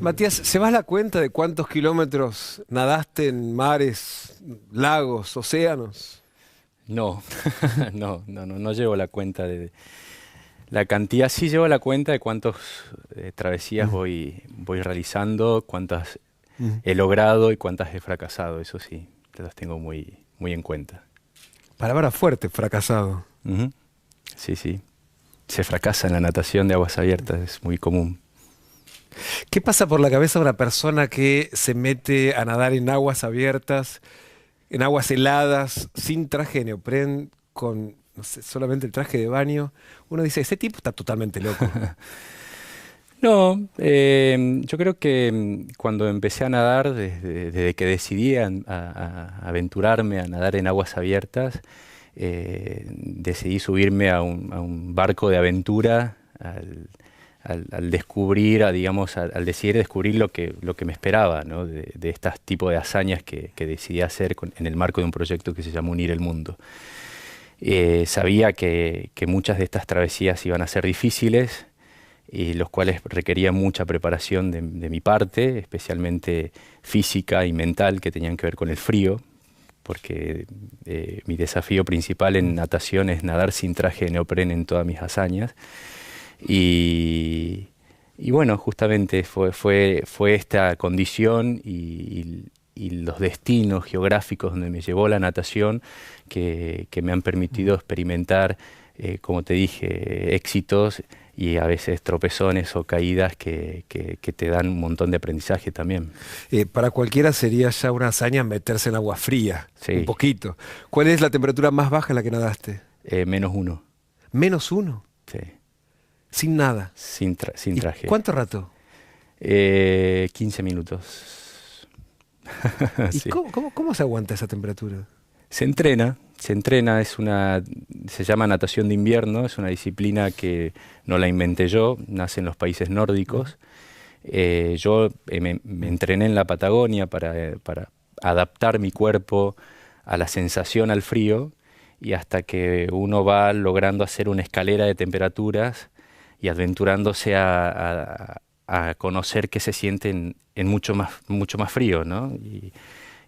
Matías, ¿se la cuenta de cuántos kilómetros nadaste en mares, lagos, océanos? No, no llevo la cuenta de la cantidad. Sí llevo la cuenta de cuántas travesías Mm, voy realizando, cuántas mm. he logrado y cuántas he fracasado. Eso sí, te las tengo muy en cuenta. Palabra fuerte, fracasado. Ujú. Sí, sí. Se fracasa en la natación de aguas abiertas, es muy común. ¿Qué pasa por la cabeza de una persona que se mete a nadar en aguas abiertas, en aguas heladas, sin traje de neopren, con, no sé, solamente el traje de baño? Uno dice, ese tipo está totalmente loco. No, yo creo que cuando empecé a nadar, desde que decidí a aventurarme a nadar en aguas abiertas, decidí subirme a un barco de aventura al descubrir, digamos, al decidir descubrir lo que me esperaba, ¿no? De estas tipos de hazañas que decidí hacer en el marco de un proyecto que se llama Unir el Mundo. Sabía que muchas de estas travesías iban a ser difíciles y los cuales requerían mucha preparación de mi parte, especialmente física y mental, que tenían que ver con el frío, porque mi desafío principal en natación es nadar sin traje de neopren en todas mis hazañas. Y, y bueno, justamente fue esta condición y los destinos geográficos donde me llevó la natación que me han permitido experimentar, como te dije, éxitos y a veces tropezones o caídas que te dan un montón de aprendizaje también. Para cualquiera sería ya una hazaña meterse en agua fría, un Sí, poquito. ¿Cuál es la temperatura más baja en la que nadaste? -1, -1, sí, sin nada. sin ¿Y traje. cuánto rato? 15 minutos. ¿Y Sí. cómo se aguanta esa temperatura? Se entrena, se llama natación de invierno, es una disciplina que no la inventé yo, nace en los países Ujú. nórdicos. Yo me entrené en la Patagonia para adaptar mi cuerpo a la sensación al frío y hasta que uno va logrando hacer una escalera de temperaturas y aventurándose a conocer qué se siente en mucho más frío, ¿no? Y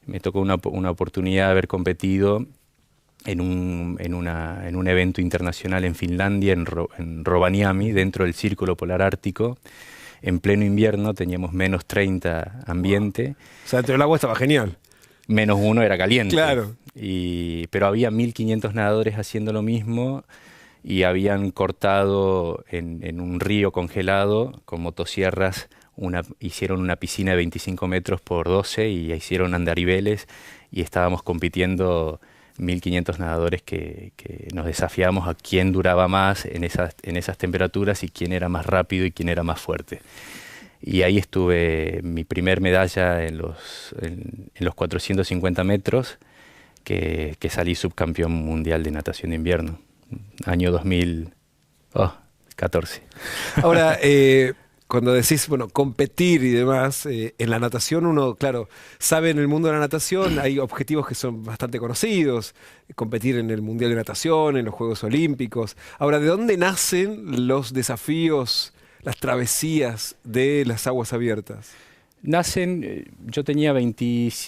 me tocó una oportunidad de haber competido en un evento internacional en Finlandia, en Rovaniemi, Ujú. dentro del Círculo Polar Ártico. En pleno invierno teníamos -30 Wow. O ambiente, sea, dentro del agua estaba genial. -1 era caliente. Claro. Pero había 1500 nadadores haciendo lo mismo y habían cortado en un río congelado con motosierras, hicieron una piscina de 25 metros por 12 y hicieron andariveles y estábamos compitiendo 1500 nadadores que nos desafiábamos a quién duraba más en esas temperaturas y quién era más rápido y quién era más fuerte. Y ahí estuve mi primer medalla en los 450 metros, que salí subcampeón mundial de natación de invierno, año 2014. Ahora, cuando decís, bueno, competir y demás, en la natación uno, claro, sabe en el mundo de la natación, hay objetivos que son bastante conocidos, competir en el Mundial de Natación, en los Juegos Olímpicos. Ahora, ¿de dónde nacen los desafíos, las travesías de las aguas abiertas? Yo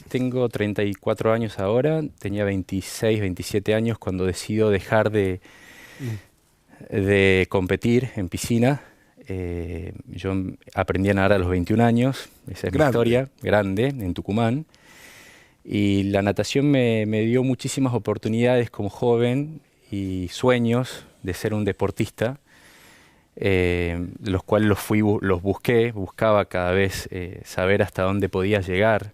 tengo 34 años ahora, tenía 26, 27 años cuando decido dejar Mm. de competir en piscina. Yo aprendí a nadar a los 21 años, esa es mi Grande. historia, grande, en Tucumán. Y la natación me dio muchísimas oportunidades como joven y sueños de ser un deportista, los cuales los buscaba cada vez saber hasta dónde podía llegar.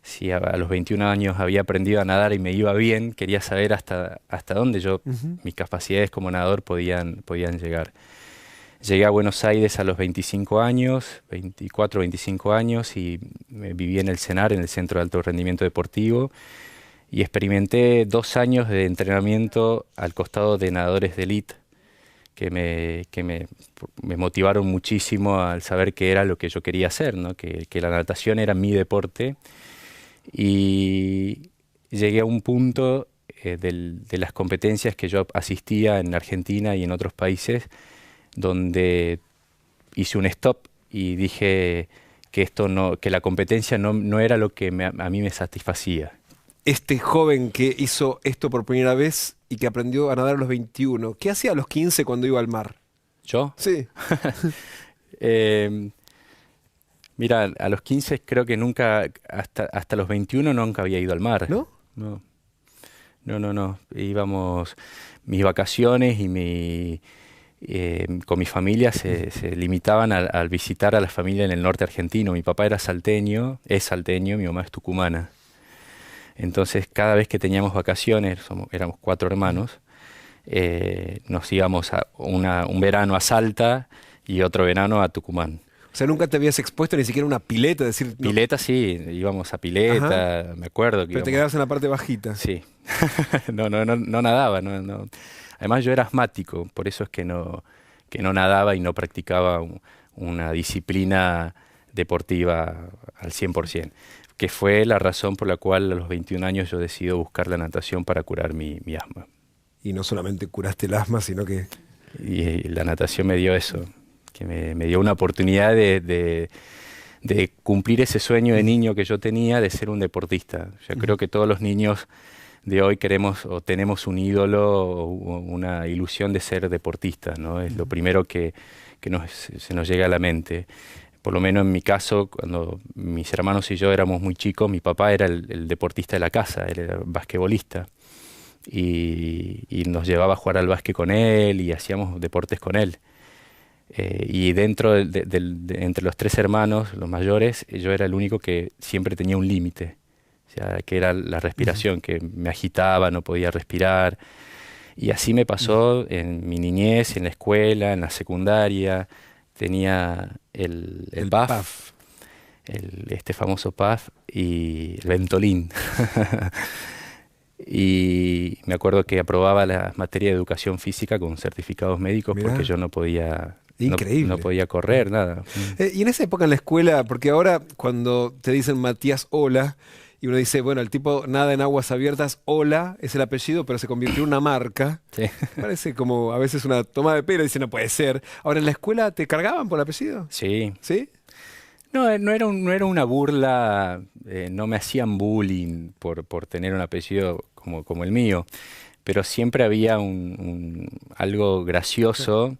Si a los 21 años había aprendido a nadar y me iba bien, quería saber hasta dónde Ujú. mis capacidades como nadador podían llegar. Llegué a Buenos Aires a los 25 años, 24, 25 años, y viví en el CENAR, en el Centro de Alto Rendimiento Deportivo, y experimenté 2 años de entrenamiento al costado de nadadores de élite que me motivaron muchísimo al saber que era lo que yo quería hacer, ¿no? Que la natación era mi deporte. Y llegué a un punto de las competencias que yo asistía en Argentina y en otros países donde hice un stop y dije, que la competencia no era lo que a mí me satisfacía. Este joven que hizo esto por primera vez y que aprendió a nadar a los 21, ¿qué hacía a los 15 cuando iba al mar? ¿Yo? Sí. Eh, Mira, a los 15 creo que nunca, hasta los 21 nunca había ido al mar. ¿No? No, no. Íbamos, mis vacaciones y con mi familia se limitaban al visitar a la familia en el norte argentino. Mi papá era salteño, es salteño, mi mamá es tucumana. Entonces, cada vez que teníamos vacaciones, éramos 4 hermanos, nos íbamos un verano a Salta y otro verano a Tucumán. O sea, nunca te habías expuesto ni siquiera a una pileta, decir, no. Pileta sí, íbamos a pileta, Ajá. me acuerdo que Pero te quedabas en la parte bajita. Sí, no nadaba, no. Además yo era asmático, por eso es que no nadaba y no practicaba una disciplina deportiva al 100%, que fue la razón por la cual a los 21 años yo decidí buscar la natación para curar mi asma. Y no solamente curaste el asma, sino que... Y la natación me dio eso, que me dio una oportunidad de cumplir ese sueño de niño que yo tenía de ser un deportista. Yo creo que todos los niños de hoy queremos o tenemos un ídolo o una ilusión de ser deportistas, ¿no? Es lo primero que se nos llega a la mente. Por lo menos en mi caso, cuando mis hermanos y yo éramos muy chicos, mi papá era el deportista de la casa, él era basquetbolista. Y nos llevaba a jugar al básquet con él y hacíamos deportes con él. Y dentro entre los 3 hermanos, los mayores, yo era el único que siempre tenía un límite. O sea, que era la respiración, que me agitaba, no podía respirar. Y así me pasó en mi niñez, en la escuela, en la secundaria. Tenía el PAF, este famoso PAF, y el Ventolin. Y me acuerdo que aprobaba la materia de educación física con certificados médicos. Mirá. Porque yo no podía... Increíble. No podía correr, nada. Y en esa época en la escuela, porque ahora cuando te dicen Matías Ola, y uno dice, bueno, el tipo nada en aguas abiertas, Ola es el apellido, pero se convirtió en una marca. Sí. Parece como a veces una toma de pelo, dice, no puede ser. Ahora, ¿en la escuela te cargaban por el apellido? Sí. ¿Sí? No era una burla, no me hacían bullying por tener un apellido como el mío, pero siempre había algo gracioso.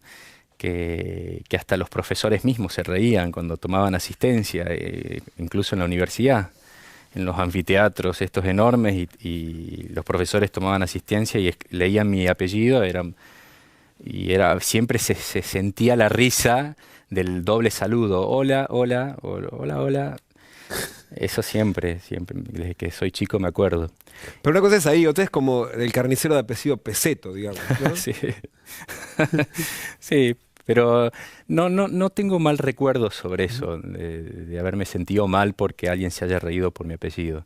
Que hasta los profesores mismos se reían cuando tomaban asistencia, incluso en la universidad, en los anfiteatros estos enormes, y los profesores tomaban asistencia y leían mi apellido, siempre se sentía la risa del doble saludo, hola, hola, hola, hola, hola. Eso siempre, desde que soy chico me acuerdo. Pero una cosa es ahí, otra es como el carnicero de apellido Peseto, digamos, ¿no? Sí. Sí, pero no tengo mal recuerdo sobre eso, de haberme sentido mal porque alguien se haya reído por mi apellido.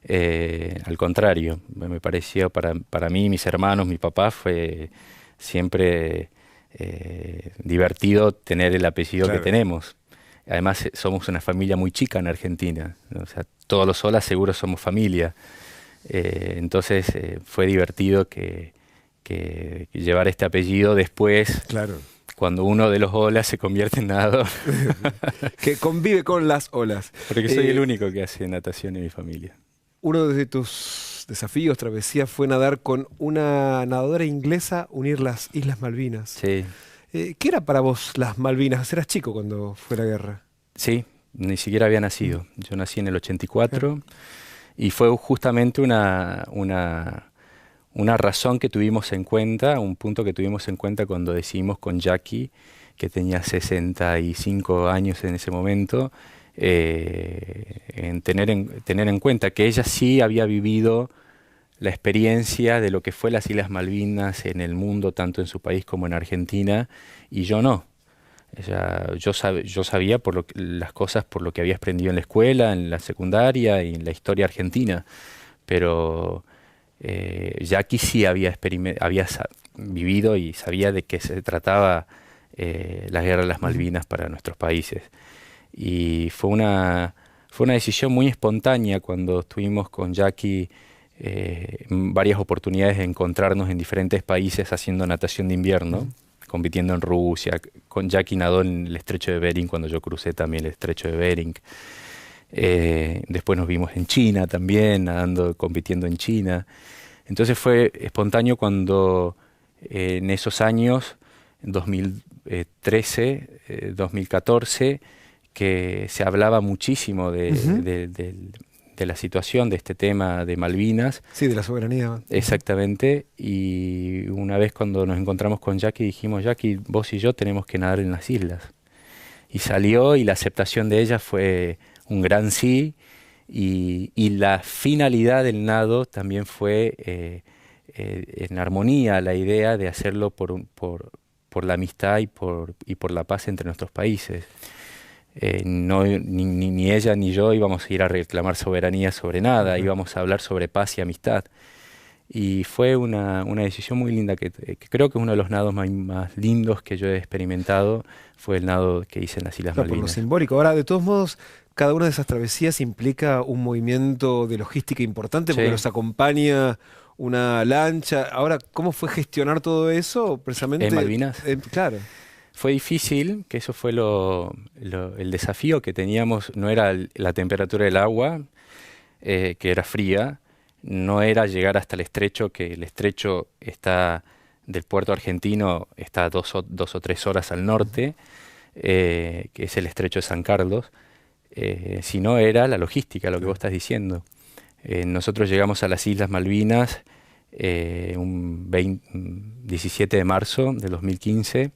Al contrario, me pareció para mí, mis hermanos, mi papá, fue siempre divertido tener el apellido que tenemos. Además, somos una familia muy chica en Argentina, ¿no? O sea, todos los Olas seguro somos familia. Entonces, fue divertido que llevar este apellido después, claro, cuando uno de los Olas se convierte en nadador. Que convive con las olas. Porque soy el único que hace natación en mi familia. Uno de tus desafíos, travesía, fue nadar con una nadadora inglesa, unir las Islas Malvinas. Sí. ¿Qué era para vos las Malvinas? Eras chico cuando fue la guerra. Sí, ni siquiera había nacido. Yo nací en el 84 y fue justamente una razón que tuvimos en cuenta, un punto que tuvimos en cuenta cuando decidimos con Jackie, que tenía 65 años en ese momento, en tener en cuenta que ella sí había vivido la experiencia de lo que fue las Islas Malvinas en el mundo, tanto en su país como en Argentina, y yo no. Yo sabía las cosas por lo que había aprendido en la escuela, en la secundaria y en la historia argentina, pero Jackie sí había vivido y sabía de qué se trataba la guerra de las Malvinas para nuestros países. Y fue una decisión muy espontánea cuando estuvimos con Jackie varias oportunidades de encontrarnos en diferentes países haciendo natación de invierno. compitiendo en Rusia. Con Jackie nadó en el estrecho de Bering cuando yo crucé también el estrecho de Bering. Después nos vimos en China también, nadando, compitiendo en China. Entonces fue espontáneo cuando en esos años, en 2013, 2014, que se hablaba muchísimo Ujú. de la situación, de este tema de Malvinas. Sí, de la soberanía. Exactamente, y una vez cuando nos encontramos con Jackie dijimos, Jackie, vos y yo tenemos que nadar en las islas. Y salió y la aceptación de ella fue un gran sí, y la finalidad del nado también fue en armonía, la idea de hacerlo por la amistad y por la paz entre nuestros países. Ni ella ni yo íbamos a ir a reclamar soberanía sobre nada, Ujú. íbamos a hablar sobre paz y amistad. Y fue una decisión muy linda que creo que es uno de los nados más lindos que yo he experimentado, fue el nado que hice en las Islas Claro, por lo Malvinas. simbólico. Ahora, de todos modos, cada una de esas travesías implica un movimiento de logística importante porque Sí, los acompaña una lancha. Ahora, ¿cómo fue gestionar todo eso? en Precisamente, Malvinas. claro. Fue difícil, que eso fue el desafío que teníamos, no era la temperatura del agua, que era fría, no era llegar hasta el estrecho, que el estrecho está del puerto argentino, está 2 o 3 horas al norte, que es el estrecho de San Carlos, sino era la logística, lo que vos Claro. estás diciendo. Nosotros llegamos a las Islas Malvinas un 17 de marzo del 2015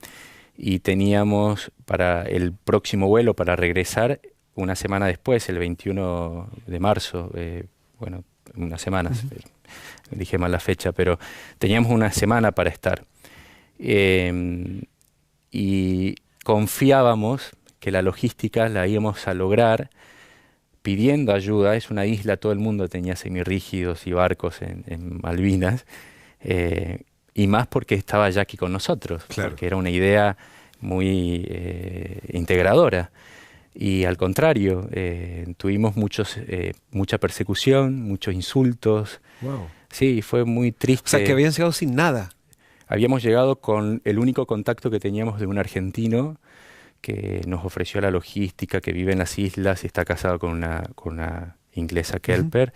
y teníamos para el próximo vuelo para regresar una semana después, el 21 de marzo, bueno, unas semanas, Ujú. dije mal la fecha, pero teníamos una semana para estar. Em, y confiábamos que la logística la íbamos a lograr pidiendo ayuda. Es una isla, todo el mundo tenía semirrígidos y barcos en Malvinas, y más porque estaba Jackie con nosotros, Claro. porque era una idea muy integradora. Y al contrario, tuvimos mucha persecución, muchos insultos. Wow. Sí, fue muy O sea, que triste. habían llegado sin nada. Habíamos llegado con el único contacto que teníamos de un argentino que nos ofreció la logística, que vive en las islas y está casado con una inglesa Ujú. Kelper,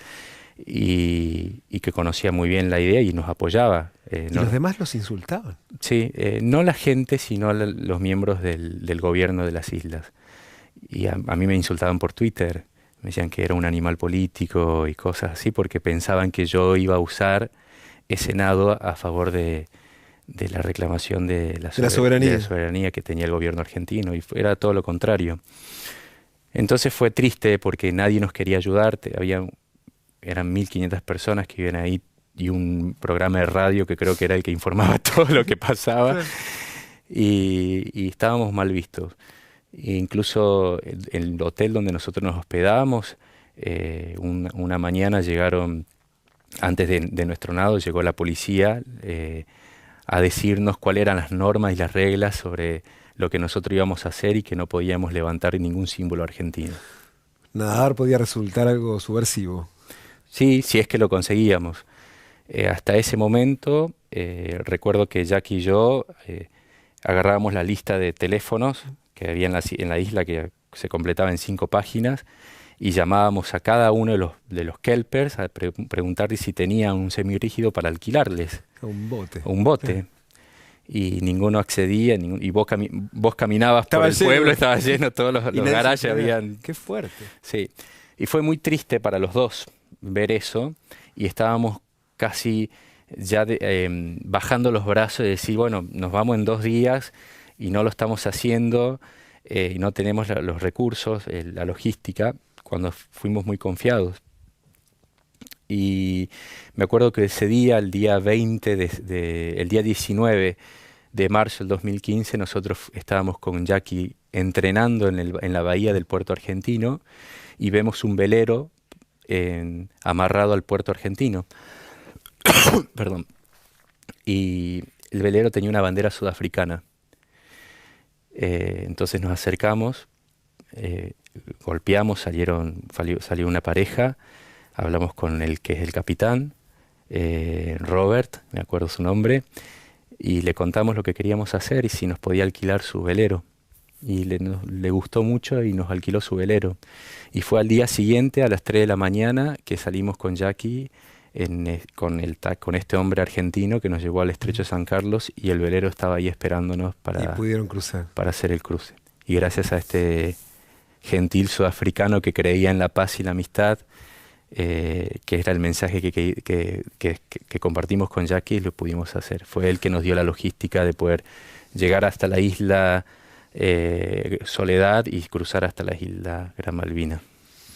y que conocía muy bien la idea y nos apoyaba. Y los demás los insultaban. Sí, no la gente, sino los miembros del gobierno de las islas. Y a mí me insultaban por Twitter, me decían que era un animal político y cosas así, porque pensaban que yo iba a usar ese nado a favor de la reclamación De la de la soberanía. soberanía que tenía el gobierno argentino, y era todo lo contrario. Entonces fue triste porque nadie nos quería ayudar, eran 1.500 personas que vivían ahí y un programa de radio que creo que era el que informaba todo lo que pasaba, Claro. y estábamos mal vistos. E incluso el hotel donde nosotros nos hospedábamos, una mañana llegaron, antes de nuestro nado, llegó la policía a decirnos cuáles eran las normas y las reglas sobre lo que nosotros íbamos a hacer y que no podíamos levantar ningún símbolo argentino. Nadar podía resultar algo subversivo. Sí, si es que lo conseguíamos. Hasta ese momento, recuerdo que Jack y yo agarrábamos la lista de teléfonos que había en la isla, que se completaba en 5 páginas, y llamábamos a cada uno de los kelpers a preguntarles si tenían un semirrígido para alquilarles, A un bote. o un Claro. bote. Y ninguno accedía, y vos caminabas por Estaba el lleno pueblo, de... estaba lleno, todos Y los nadie se garajes atrevía. habían... Qué fuerte. Sí, y fue muy triste para los dos ver eso, y estábamos casi ya bajando los brazos y decir, bueno, nos vamos en 2 días y no lo estamos haciendo, y no tenemos los recursos, la logística, cuando fuimos muy confiados. Y me acuerdo que ese día, el día 20, el día 19 de marzo del 2015, nosotros estábamos con Jackie entrenando en la bahía del puerto argentino, y vemos un velero amarrado al puerto argentino. Perdón. Y el velero tenía una bandera sudafricana. Entonces nos acercamos, eh, golpeamos, salió una pareja, hablamos con el que es el capitán, Robert, me acuerdo su nombre, y le contamos lo que queríamos hacer y si nos podía alquilar su velero. Y le gustó mucho y nos alquiló su velero. Y fue al día siguiente, a las 3 de la mañana, que salimos con Jackie con este hombre argentino que nos llevó al Estrecho de San Carlos y el velero estaba ahí esperándonos Y pudieron cruzar. para hacer el cruce. Y gracias a este gentil sudafricano que creía en la paz y la amistad, que era el mensaje que compartimos con Jackie, lo pudimos hacer. Fue él que nos dio la logística de poder llegar hasta la isla Soledad y cruzar hasta la isla Gran Malvina,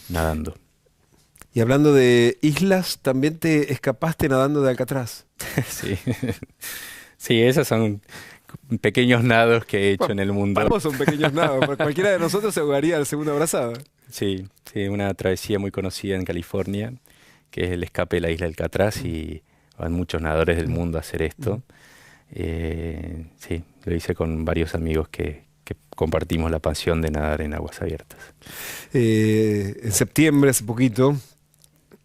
nadando. Y hablando de islas, también te escapaste nadando de Alcatraz. Sí. Sí, esos son pequeños nados que he hecho Bueno, en el mundo. para vos son pequeños nados, pero cualquiera de nosotros se ahogaría a la segunda abrazada. Sí, sí, una travesía muy conocida en California, que es el escape de la isla Alcatraz, y van muchos nadadores del mundo a hacer esto. Sí, lo hice con varios amigos que compartimos la pasión de nadar en aguas abiertas. En septiembre, hace poquito,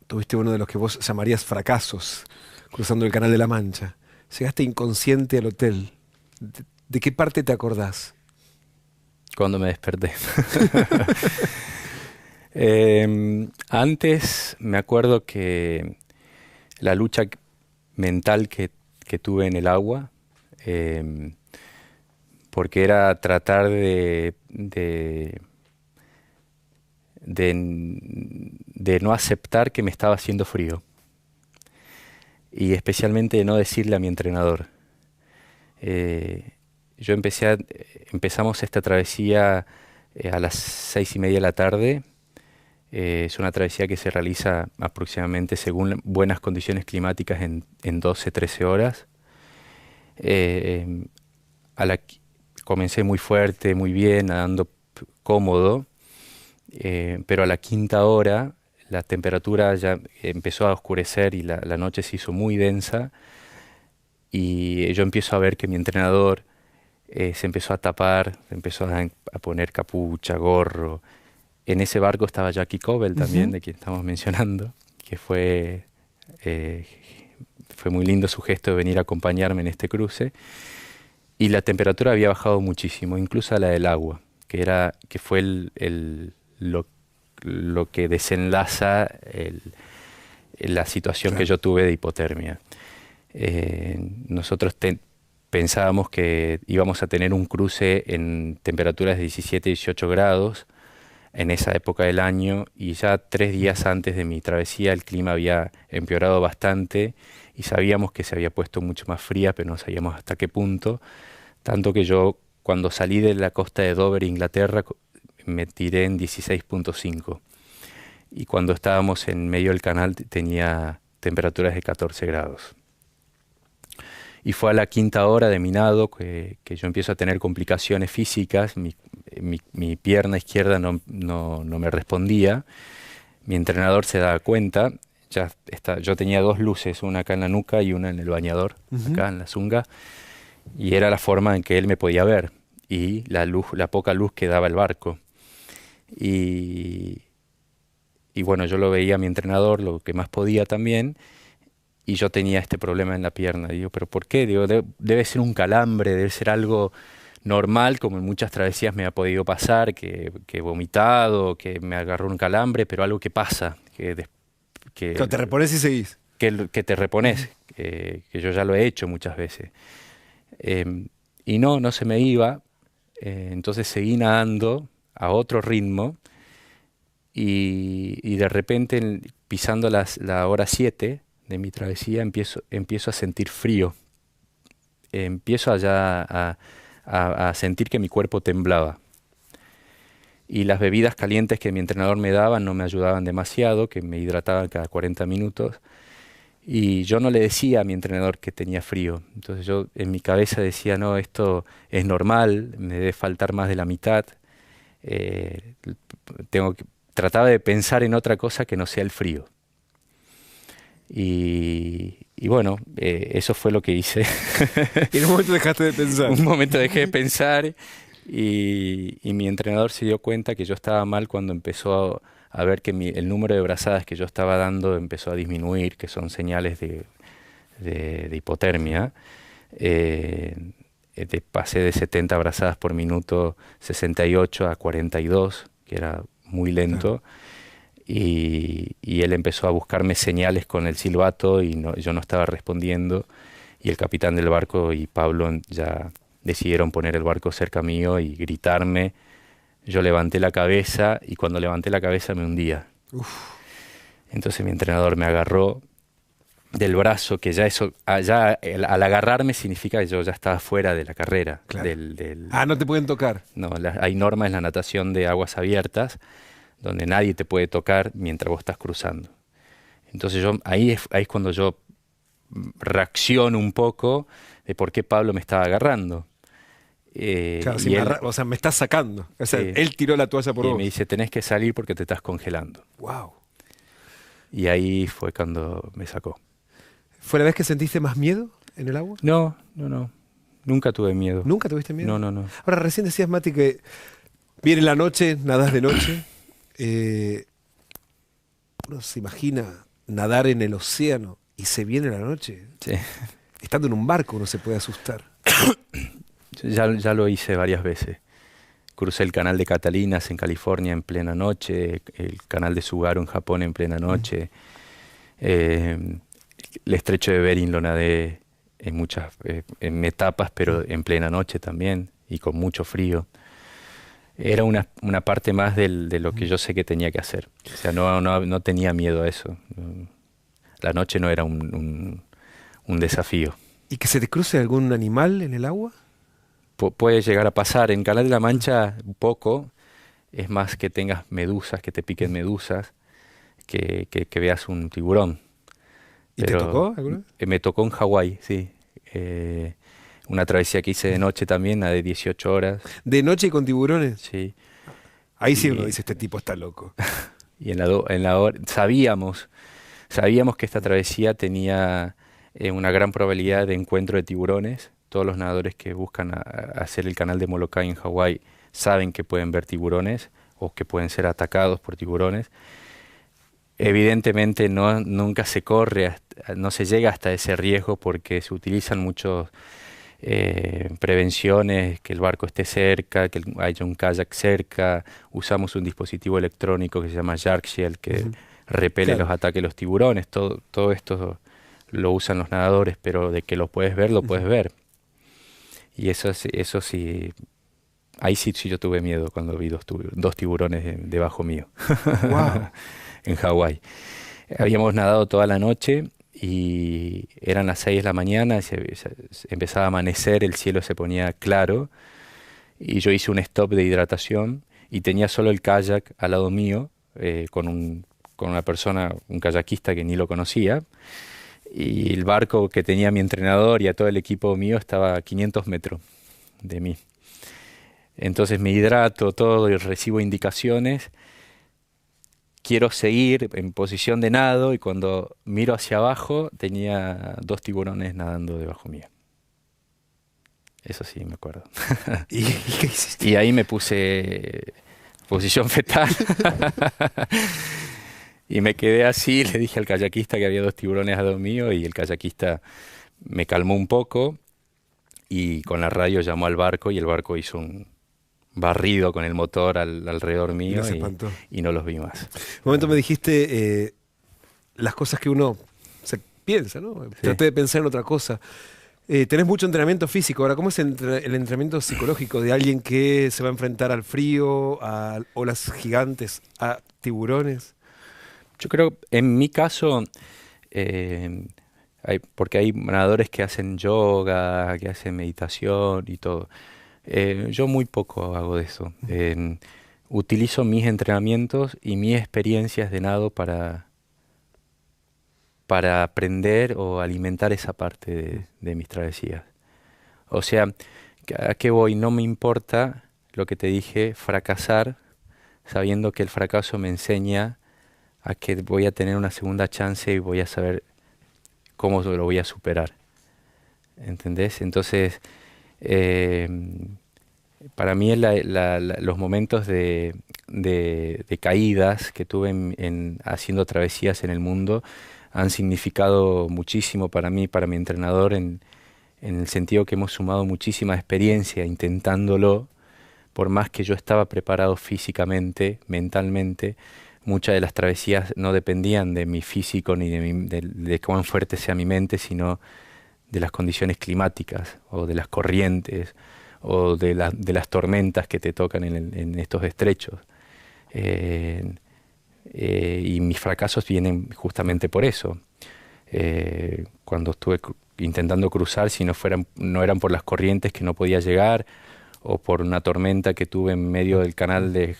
tuviste uno de los que vos llamarías fracasos, cruzando el Canal de la Mancha. Llegaste inconsciente al hotel. ¿De qué parte te acordás? Cuando me desperté. Antes me acuerdo que la lucha mental que tuve en el agua, porque era tratar de no aceptar que me estaba haciendo frío y especialmente de no decirle a mi entrenador. Yo empezamos esta travesía a las 6:30 de la tarde. Es una travesía que se realiza aproximadamente según buenas condiciones climáticas en 12, 13 horas. Eh, a la, Comencé muy fuerte, muy bien, nadando cómodo, pero a la quinta hora la temperatura ya empezó a oscurecer y la noche se hizo muy densa y yo empiezo a ver que mi entrenador se empezó a tapar, se empezó a poner capucha, gorro. En ese barco estaba Jackie Cobell también, de quien estamos mencionando, que eh, fue muy lindo su gesto de venir a acompañarme en este cruce. Y la temperatura había bajado muchísimo, incluso a la del agua, que fue lo que desenlaza la situación Claro. que yo tuve de hipotermia. Nosotros pensábamos que íbamos a tener un cruce en temperaturas de 17, 18 grados en esa época del año y ya 3 días antes de mi travesía el clima había empeorado bastante y sabíamos que se había puesto mucho más fría, pero no sabíamos hasta qué punto. Tanto que yo cuando salí de la costa de Dover, Inglaterra, me tiré en 16.5 y cuando estábamos en medio del canal tenía temperaturas de 14 grados. Y fue a la quinta hora de mi nado que yo empiezo a tener complicaciones físicas. Mi pierna izquierda no me respondía. Mi entrenador se daba cuenta. Yo tenía 2 luces, una acá en la nuca y una en el bañador, acá en la zunga. Y era la forma en que él me podía ver. Y la poca luz que daba el barco. Y bueno, yo lo veía a mi entrenador, lo que más podía también. Y yo tenía este problema en la pierna. Digo, ¿pero por qué? Digo, debe ser un calambre, debe ser algo normal, como en muchas travesías me ha podido pasar, que he vomitado, que me agarró un calambre, pero algo que pasa, Claro, te repones y seguís. que te repones, que yo ya lo he hecho muchas veces. Y no se me iba, entonces seguí nadando a otro ritmo y de repente, pisando la hora 7 de mi travesía, empiezo a sentir frío. Empiezo a sentir que mi cuerpo temblaba. Y las bebidas calientes que mi entrenador me daba no me ayudaban demasiado, que me hidrataban cada 40 minutos. Y yo no le decía a mi entrenador que tenía frío. Entonces yo en mi cabeza decía, no, esto es normal, me debe faltar más de la mitad. Eh, Trataba de pensar en otra cosa que no sea el frío. Y bueno, eso fue lo que hice. Y en un momento dejaste de pensar. Un momento dejé de pensar y mi entrenador se dio cuenta que yo estaba mal cuando empezó a ver que el número de brazadas que yo estaba dando empezó a disminuir, que son señales de hipotermia. Pasé de 70 brazadas por minuto, 68 a 42, que era muy Claro. lento. Y él empezó a buscarme señales con el silbato y yo no estaba respondiendo. Y el capitán del barco y Pablo ya decidieron poner el barco cerca mío y gritarme. Yo levanté la cabeza y cuando levanté la cabeza me hundía. Uf, Entonces mi entrenador me agarró del brazo, que ya eso, al agarrarme significa que yo ya estaba fuera de la carrera. claro. Ah, no te pueden tocar. No, hay normas en la natación de aguas abiertas donde nadie te puede tocar mientras vos estás cruzando. Entonces ahí es cuando yo reacciono un poco de por qué Pablo me estaba agarrando. Claro, si Y él, o sea, me estás sacando. O sea, sí, él tiró la toalla por y me vos. dice, tenés que salir porque te estás congelando. Wow. Y ahí fue cuando me sacó. ¿Fue la vez que sentiste más miedo en el agua? No, no, no. Nunca tuve miedo. ¿Nunca tuviste miedo? No, no, no. Ahora, recién decías, Mati, que viene la noche, nadás de noche. eh, Uno se imagina nadar en el océano y se viene la noche. Sí. Estando en un barco uno se puede asustar. Ya lo hice varias veces. Crucé el canal de Catalinas en California en plena noche, el canal de Tsugaru en Japón en plena Mm. noche. Eh, el estrecho de Bering lo nadé en muchas en etapas, pero en plena noche también y con mucho frío. Era una parte más de lo que yo sé que tenía que hacer. O sea, no tenía miedo a eso. La noche no era un desafío. ¿Y que se te cruce algún animal en el agua? Puede llegar a pasar. En Canal de la Mancha, un poco. Es más que tengas medusas, que te piquen medusas, que veas un tiburón. ¿Y te Pero tocó alguna vez? me tocó en Hawái, sí. Una travesía que hice de noche también, la de 18 horas, De noche y con tiburones. sí. Ahí sí uno Y, dice, este tipo está loco. y sabíamos que esta travesía tenía una gran probabilidad de encuentro de tiburones. Todos los nadadores que buscan hacer el canal de Molokai en Hawái saben que pueden ver tiburones o que pueden ser atacados por tiburones. Evidentemente nunca se corre, no se llega hasta ese riesgo porque se utilizan muchos prevenciones, que el barco esté cerca, que haya un kayak cerca, usamos un dispositivo electrónico que se llama Shark Shield que Ujú. repele los Claro. ataques de los tiburones, todo esto lo usan los nadadores, pero de que lo puedes ver, lo Ujú. puedes ver. Y eso sí, ahí sí yo tuve miedo cuando vi dos tiburones debajo mío Wow. en Hawái. Habíamos nadado toda la noche y eran las 6 de la mañana, empezaba a amanecer, el cielo se ponía claro y yo hice un stop de hidratación y tenía solo el kayak al lado mío con una persona, un kayakista que ni lo conocía y el barco que tenía mi entrenador y a todo el equipo mío estaba a 500 metros de mí. Entonces me hidrato todo y recibo indicaciones. Quiero seguir en posición de nado y cuando miro hacia abajo tenía dos tiburones nadando debajo mío. Eso sí, me acuerdo. ¿Y qué hiciste? Y ahí me puse posición fetal y me quedé así. Le dije al kayakista que había dos tiburones al lado mío y el kayakista me calmó un poco y con la radio llamó al barco y el barco hizo un barrido con el motor alrededor Y los mío espantó. y no los vi más. Un momento me dijiste las cosas que uno se piensa, ¿no? Sí. Traté de pensar en otra cosa. Tenés mucho entrenamiento físico. Ahora, ¿cómo es el entrenamiento psicológico de alguien que se va a enfrentar al frío, a olas gigantes, a tiburones? Yo creo, en mi caso, eh, porque hay nadadores que hacen yoga, que hacen meditación y todo. Yo muy poco hago de eso. Utilizo mis entrenamientos y mis experiencias de nado para aprender o alimentar esa parte de mis travesías. O sea, ¿a qué voy? No me importa lo que te dije, fracasar, sabiendo que el fracaso me enseña a que voy a tener una segunda chance y voy a saber cómo lo voy a superar. ¿Entendés? Entonces, eh, para mí los momentos de caídas que tuve haciendo travesías en el mundo han significado muchísimo para mí, para mi entrenador, en en el sentido que hemos sumado muchísima experiencia intentándolo, por más que yo estaba preparado físicamente, mentalmente. Muchas de las travesías no dependían de mi físico ni de cuán fuerte sea mi mente, sino de las condiciones climáticas o de las corrientes o de las tormentas que te tocan en estos estrechos. Y mis fracasos vienen justamente por eso. Cuando estuve intentando cruzar, si no eran por las corrientes que no podía llegar, o por una tormenta que tuve en medio del canal de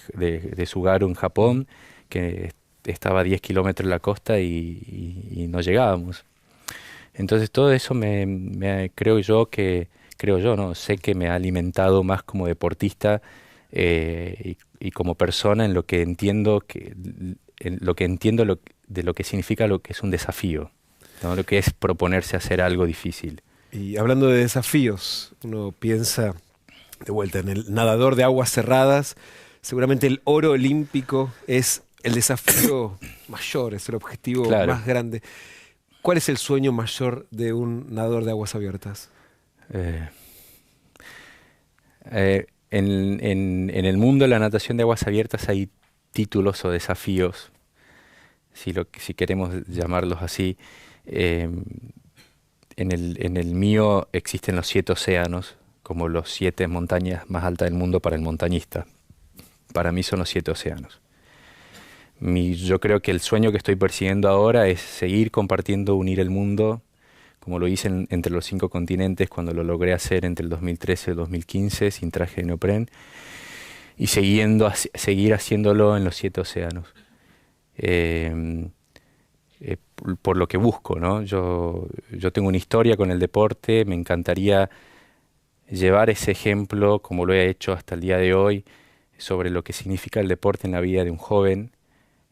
Tsugaru en Japón, que estaba a 10 kilómetros de la costa y no llegábamos. Entonces todo eso creo yo, ¿no? Sé que me ha alimentado más como deportista y como persona en lo que entiendo de lo que significa lo que es un desafío, ¿no? Lo que es proponerse hacer algo difícil. Y hablando de desafíos, uno piensa de vuelta en el nadador de aguas cerradas. Seguramente el oro olímpico es el desafío mayor, es el objetivo Claro. más grande. ¿Cuál es el sueño mayor de un nadador de aguas abiertas? Eh, en el mundo de la natación de aguas abiertas hay títulos o desafíos, si queremos llamarlos así. Eh, en el mío existen los 7 océanos, como los 7 montañas más altas del mundo para el montañista. Para mí son los 7 océanos. Yo creo que el sueño que estoy persiguiendo ahora es seguir compartiendo, unir el mundo, como lo hice entre los 5 continentes cuando lo logré hacer entre el 2013 y el 2015 sin traje de neopren, y seguir haciéndolo en los 7 océanos. Por lo que busco, ¿no? Yo tengo una historia con el deporte, me encantaría llevar ese ejemplo, como lo he hecho hasta el día de hoy, sobre lo que significa el deporte en la vida de un joven,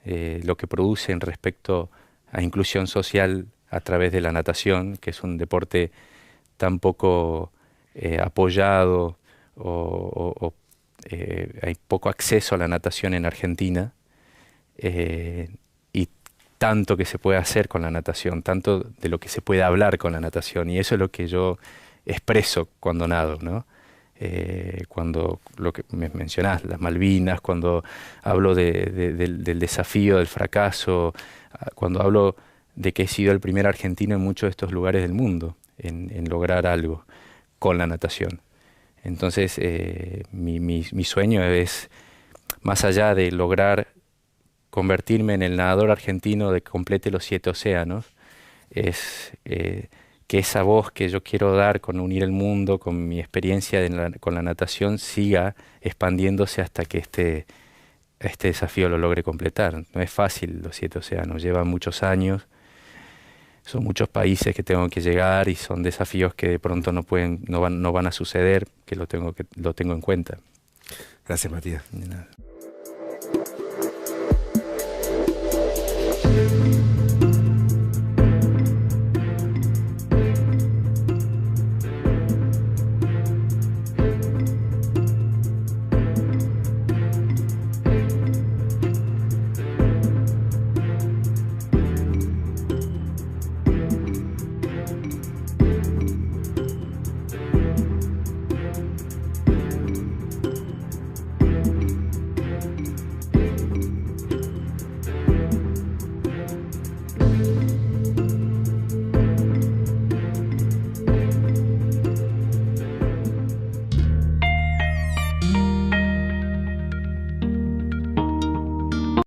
lo que produce en respecto a inclusión social a través de la natación, que es un deporte tan poco apoyado, hay poco acceso a la natación en Argentina, y tanto que se puede hacer con la natación, tanto de lo que se puede hablar con la natación, y eso es lo que yo expreso cuando nado, ¿no? Cuando lo que me mencionás, las Malvinas, cuando hablo del desafío, del fracaso, cuando hablo de que he sido el primer argentino en muchos de estos lugares del mundo en lograr algo con la natación. Entonces, mi sueño es, más allá de lograr convertirme en el nadador argentino de que complete los 7 océanos, es que esa voz que yo quiero dar con unir el mundo, con mi experiencia con la natación, siga expandiéndose hasta que este desafío lo logre completar. No es fácil los 7 océanos, llevan muchos años, son muchos países que tengo que llegar y son desafíos que de pronto no van a suceder, que lo tengo en cuenta. Gracias, Matías. De nada.